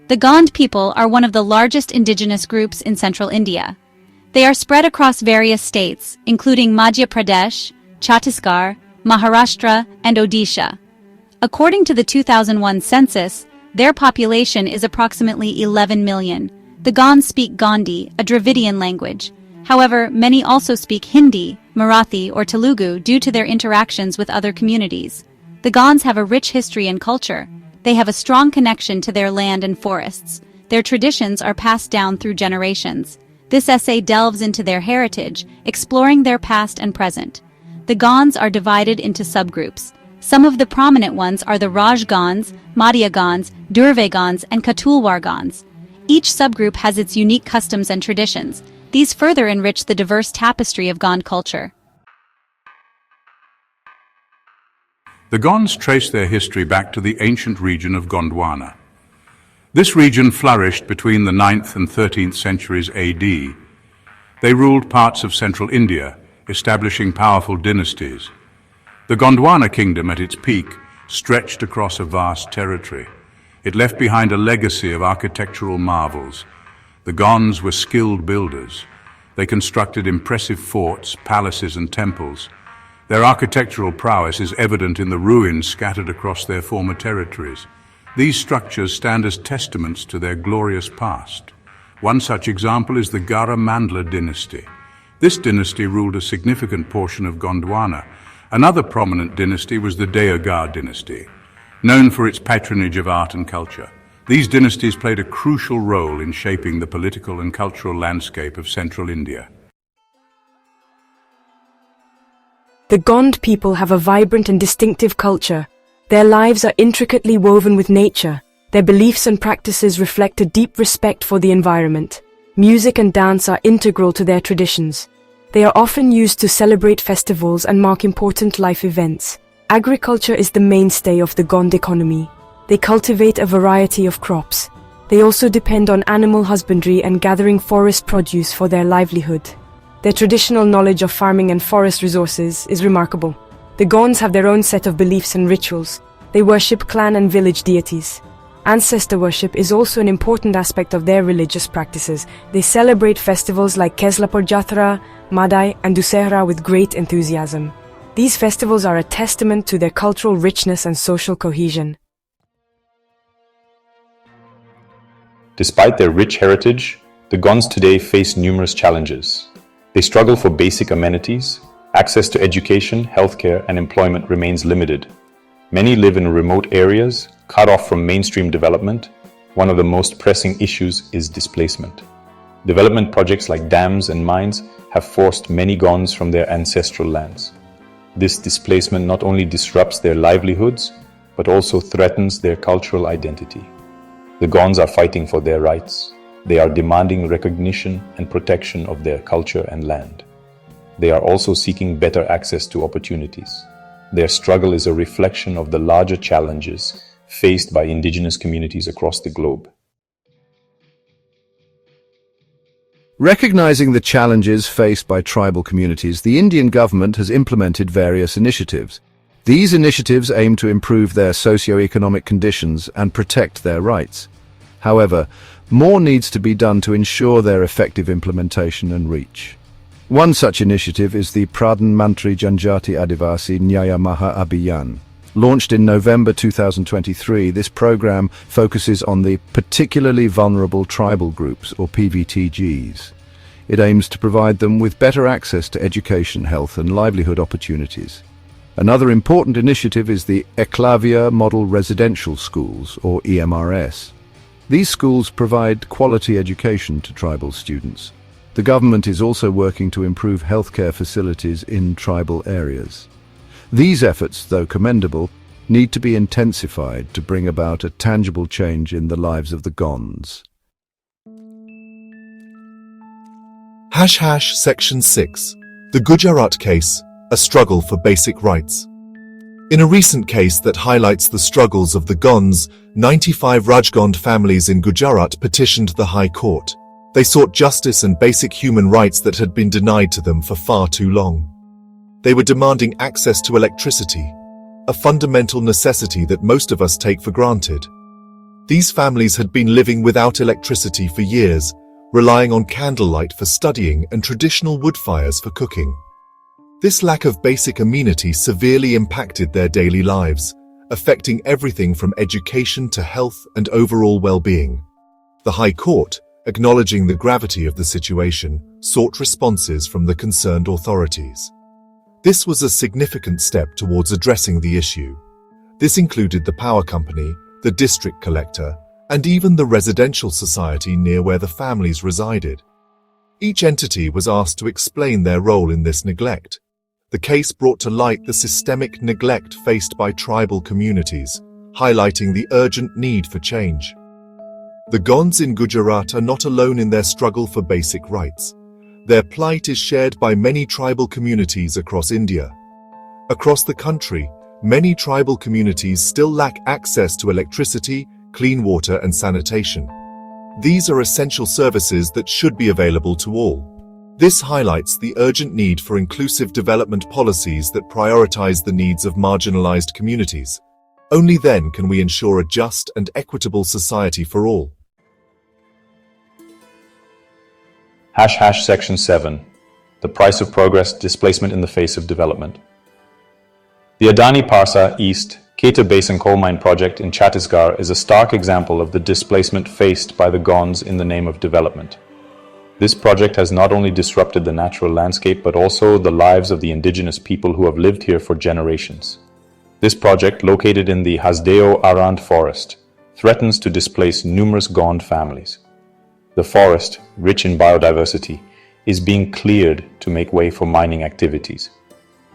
The Gond people are one of the largest indigenous groups in central India. They are spread across various states, including Madhya Pradesh, Chhattisgarh, Maharashtra, and Odisha. According to the 2001 census, their population is approximately 11 million. The Gonds speak Gondi, a Dravidian language. However, many also speak Hindi, Marathi, or Telugu due to their interactions with other communities. The Gonds have a rich history and culture. They have a strong connection to their land and forests. Their traditions are passed down through generations. This essay delves into their heritage, exploring their past and present. The Gonds are divided into subgroups. Some of the prominent ones are the Raj Gonds, Madhya Gonds, Durve Gonds, and Katulwar Gonds. Each subgroup has its unique customs and traditions. These further enrich the diverse tapestry of Gond culture. The Gonds trace their history back to the ancient region of Gondwana. This region flourished between the 9th and 13th centuries AD. They ruled parts of central India, establishing powerful dynasties. The Gondwana kingdom at its peak stretched across a vast territory. It left behind a legacy of architectural marvels. The Gonds were skilled builders. They constructed impressive forts, palaces, and temples. Their architectural prowess is evident in the ruins scattered across their former territories. These structures stand as testaments to their glorious past. One such example is the Gara Mandla dynasty. This dynasty ruled a significant portion of Gondwana. Another prominent dynasty was the Deogar dynasty, known for its patronage of art and culture. These dynasties played a crucial role in shaping the political and cultural landscape of central India. The Gond people have a vibrant and distinctive culture. Their lives are intricately woven with nature. Their beliefs and practices reflect a deep respect for the environment. Music and dance are integral to their traditions. They are often used to celebrate festivals and mark important life events. Agriculture is the mainstay of the Gond economy. They cultivate a variety of crops. They also depend on animal husbandry and gathering forest produce for their livelihood. Their traditional knowledge of farming and forest resources is remarkable. The Gonds have their own set of beliefs and rituals. They worship clan and village deities. Ancestor worship is also an important aspect of their religious practices. They celebrate festivals like Keslapur Jatra, Madai, and Dussehra with great enthusiasm. These festivals are a testament to their cultural richness and social cohesion. Despite their rich heritage, the Gonds today face numerous challenges. They struggle for basic amenities. Access to education, healthcare, and employment remains limited. Many live in remote areas, cut off from mainstream development. One of the most pressing issues is displacement. Development projects like dams and mines have forced many Gonds from their ancestral lands. This displacement not only disrupts their livelihoods, but also threatens their cultural identity. The Gonds are fighting for their rights. They are demanding recognition and protection of their culture and land. They are also seeking better access to opportunities. Their struggle is a reflection of the larger challenges faced by indigenous communities across the globe. Recognizing the challenges faced by tribal communities, the Indian government has implemented various initiatives. These initiatives aim to improve their socio-economic conditions and protect their rights. However, more needs to be done to ensure their effective implementation and reach. One such initiative is the Pradhan Mantri Janjati Adivasi Nyaya Maha Abhiyan. Launched in November 2023, this program focuses on the particularly vulnerable tribal groups, or PVTGs. It aims to provide them with better access to education, health, and livelihood opportunities. Another important initiative is the Eklavya Model Residential Schools, or EMRS. These schools provide quality education to tribal students. The government is also working to improve healthcare facilities in tribal areas. These efforts, though commendable, need to be intensified to bring about a tangible change in the lives of the Gonds. Section 6. The Gujarat Case, a struggle for basic rights. In a recent case that highlights the struggles of the Gonds, 95 Rajgond families in Gujarat petitioned the High Court. They sought justice and basic human rights that had been denied to them for far too long. They were demanding access to electricity, a fundamental necessity that most of us take for granted. These families had been living without electricity for years, relying on candlelight for studying and traditional wood fires for cooking. This lack of basic amenity severely impacted their daily lives, affecting everything from education to health and overall well-being. The High Court, acknowledging the gravity of the situation, sought responses from the concerned authorities. This was a significant step towards addressing the issue. This included the power company, the district collector, and even the residential society near where the families resided. Each entity was asked to explain their role in this neglect. The case brought to light the systemic neglect faced by tribal communities, highlighting the urgent need for change. The Gonds in Gujarat are not alone in their struggle for basic rights. Their plight is shared by many tribal communities across India. Across the country, many tribal communities still lack access to electricity, clean water, and sanitation. These are essential services that should be available to all. This highlights the urgent need for inclusive development policies that prioritize the needs of marginalized communities. Only then can we ensure a just and equitable society for all. Section 7. The price of progress, displacement in the face of development. The Adani Parsa East Keta Basin coal mine project in Chhattisgarh is a stark example of the displacement faced by the Gonds in the name of development. This project has not only disrupted the natural landscape but also the lives of the indigenous people who have lived here for generations. This project, located in the Hasdeo Arand forest, threatens to displace numerous Gond families. The forest, rich in biodiversity, is being cleared to make way for mining activities,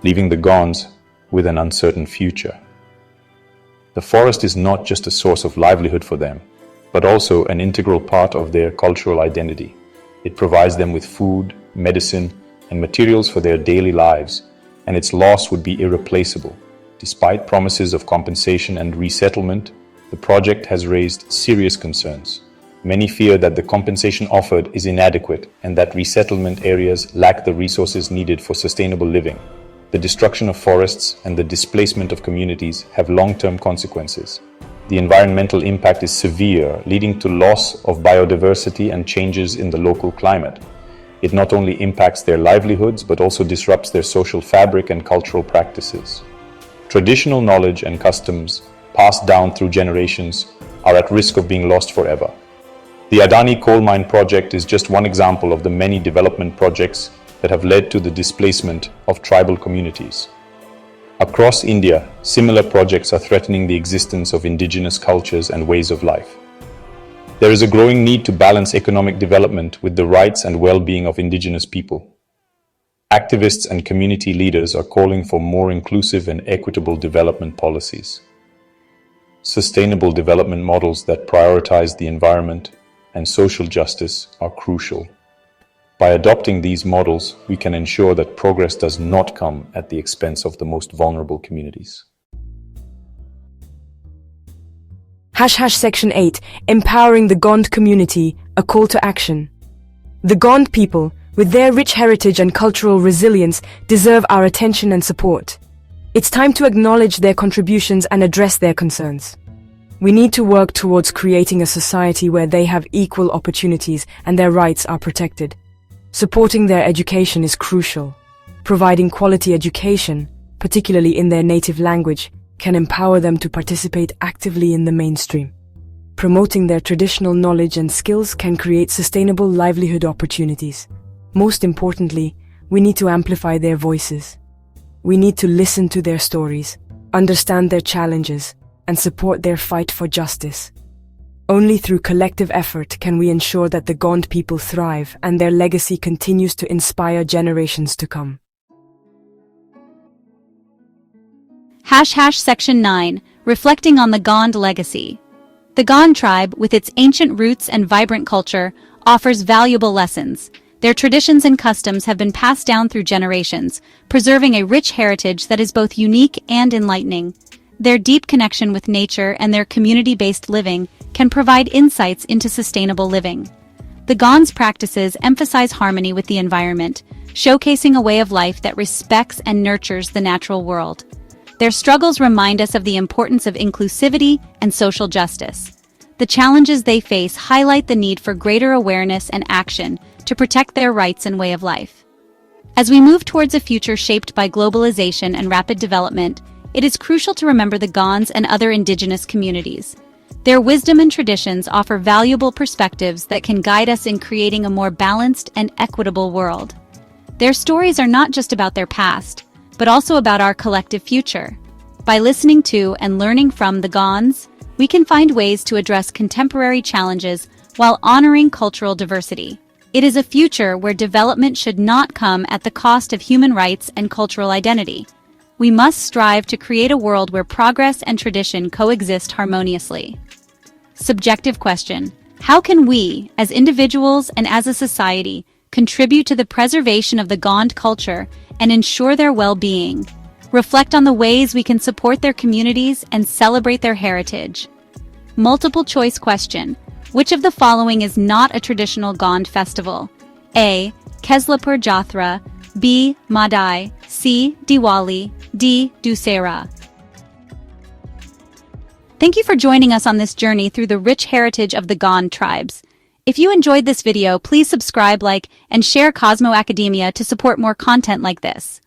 leaving the Gonds with an uncertain future. The forest is not just a source of livelihood for them, but also an integral part of their cultural identity. It provides them with food, medicine, and materials for their daily lives, and its loss would be irreplaceable. Despite promises of compensation and resettlement, the project has raised serious concerns. Many fear that the compensation offered is inadequate and that resettlement areas lack the resources needed for sustainable living. The destruction of forests and the displacement of communities have long-term consequences. The environmental impact is severe, leading to loss of biodiversity and changes in the local climate. It not only impacts their livelihoods but also disrupts their social fabric and cultural practices. Traditional knowledge and customs, passed down through generations, are at risk of being lost forever. The Adani coal mine project is just one example of the many development projects that have led to the displacement of tribal communities. Across India, similar projects are threatening the existence of indigenous cultures and ways of life. There is a growing need to balance economic development with the rights and well-being of indigenous people. Activists and community leaders are calling for more inclusive and equitable development policies. Sustainable development models that prioritize the environment and social justice are crucial. By adopting these models, we can ensure that progress does not come at the expense of the most vulnerable communities. Section 8. Empowering the Gond community, a call to action. The Gond people, with their rich heritage and cultural resilience, deserve our attention and support. It's time to acknowledge their contributions and address their concerns. We need to work towards creating a society where they have equal opportunities and their rights are protected. Supporting their education is crucial. Providing quality education, particularly in their native language, can empower them to participate actively in the mainstream. Promoting their traditional knowledge and skills can create sustainable livelihood opportunities. Most importantly, we need to amplify their voices. We need to listen to their stories, understand their challenges, and support their fight for justice. Only through collective effort can we ensure that the Gond people thrive and their legacy continues to inspire generations to come. Section 9. Reflecting on the Gond legacy. The Gond tribe, with its ancient roots and vibrant culture, offers valuable lessons. Their traditions and customs have been passed down through generations, preserving a rich heritage that is both unique and enlightening. Their deep connection with nature and their community-based living can provide insights into sustainable living. The Gonds' practices emphasize harmony with the environment, showcasing a way of life that respects and nurtures the natural world. Their struggles remind us of the importance of inclusivity and social justice. the challenges they face highlight the need for greater awareness and action to protect their rights and way of life. As we move towards a future shaped by globalization and rapid development, it is crucial to remember the Gonds and other indigenous communities. Their wisdom and traditions offer valuable perspectives that can guide us in creating a more balanced and equitable world. Their stories are not just about their past, but also about our collective future. By listening to and learning from the Gonds, we can find ways to address contemporary challenges while honoring cultural diversity. It is a future where development should not come at the cost of human rights and cultural identity. We must strive to create a world where progress and tradition coexist harmoniously. Subjective question: how can we, as individuals and as a society, contribute to the preservation of the Gond culture and ensure their well-being? Reflect on the ways we can support their communities and celebrate their heritage. Multiple choice question: which of the following is not a traditional Gond festival? A. Keslapur Jathra, B. Madai, C. Diwali, D. Dussehra. Thank you for joining us on this journey through the rich heritage of the Gond tribes. If you enjoyed this video, please subscribe, like, and share Cosmo Academia to support more content like this.